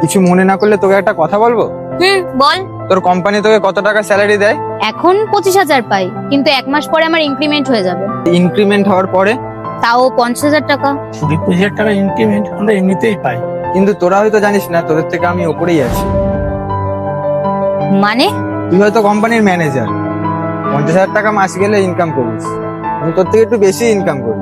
কিছু মনে না করলে তোকে একটা কথা বলবো। বল। তোর কোম্পানি তোকে কত টাকা স্যালারি দেয়? এখন 25,000 পাই, কিন্তু 1 মাস পরে আমার ইনক্রিমেন্ট হয়ে যাবে। ইনক্রিমেন্ট হওয়ার পরে? তাও 50,000 টাকা। 20,000 টাকা ইনক্রিমেন্ট আমরা এমনিতেই পাই। কিন্তু তোরা হয়তো জানিস না, তোদের থেকে আমি ওপরেই আছি। মানে? তুই হয়তো কোম্পানির ম্যানেজার, 50,000 টাকা মাস গেলে ইনকাম করিস। আমি তোর থেকে একটু বেশি ইনকাম করি।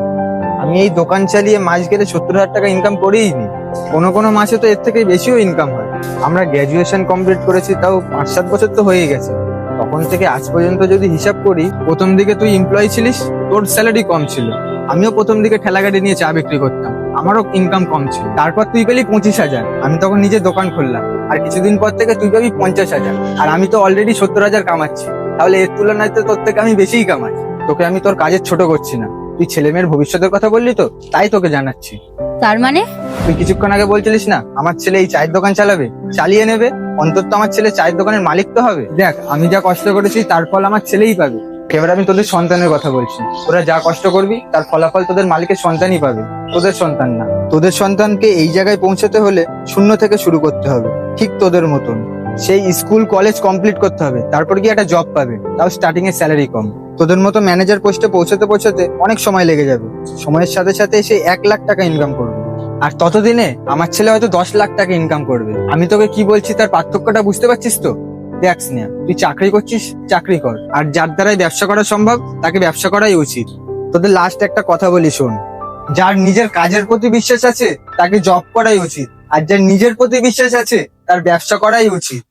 আমি এই দোকান চালিয়ে মাস গেলে 70,000 টাকা ইনকাম করিই নি। কোনো কোনো মাসে তো এর থেকে বেশিও ইনকাম হয়। আমরা গ্র্যাজুয়েশন কমপ্লিট করেছি, তাও 5-7 বছর তো হয়ে গেছে। তখন থেকে আজ পর্যন্ত যদি হিসাব করি, প্রথম দিকে তুই এমপ্লয়ি ছিলিস, তোর স্যালারি কম ছিল। আমিও প্রথম দিকে ঠেলা গাড়ি নিয়ে চা বিক্রি করতাম, আমারও ইনকাম কম ছিল। তারপর তুই পেলি 25,000, আমি তখন নিজে দোকান খুললাম। আর কিছুদিন পর থেকে তুই পাবি 50,000, আর আমি তো অলরেডি 70,000 কামাচ্ছি। তাহলে এর তুলনায় তো তোর থেকে আমি বেশিই কামাই। তোকে আমি তোর কাজের ছোট করছি না, তুই ছেলে মেয়ের ভবিষ্যতের কথা বললি তো, তাই তোকে জানাচ্ছি। তার মানে? তুই কিছুক্ষণ আগে বলছিলিস না আমার ছেলে এই চায়ের দোকান চালাবে, চালিয়ে নেবে, অন্তত আমার ছেলে চায়ের দোকানের মালিক তো হবে। দেখ, আমি যা কষ্ট করেছি তার ফল আমার ছেলেই পাবে। এবার আমি তোদের সন্তানের কথা বলছি। তোরা যা কষ্ট করবি তার ফলাফল তোদের মালিকের সন্তানই পাবে, তোদের সন্তান না। তোদের সন্তানকে এই জায়গায় পৌঁছাতে হলে শূন্য থেকে শুরু করতে হবে, ঠিক তোদের মতন। সেই স্কুল কলেজ কমপ্লিট করতে হবে, তারপর গিয়ে একটা জব পাবে, তাও স্টার্টিং এর স্যালারি কম। তোদের মতো ম্যানেজার পোস্টে পৌঁছাতে পৌঁছাতে অনেক সময় লেগে যাবে। সময়ের সাথে সাথে সে 1 লাখ টাকা ইনকাম করবে, আর ততদিনে আমার ছেলে হয়তো 10 লাখ টাকা ইনকাম করবে। আমি তোকে কি বলছি তার পার্থক্যটা বুঝতে পারছিস তো? দেখ স্নেহা, তুই চাকরি করছিস, চাকরি কর, আর যার দ্বারাই ব্যবসা করা সম্ভব তাকে ব্যবসা করাই উচিত। তোদের লাস্ট একটা কথা বলি শোন, যার নিজের কাজের প্রতি বিশ্বাস আছে তাকে জব করাই উচিত, আর যার নিজের প্রতি বিশ্বাস আছে তার ব্যবসা করাই উচিত।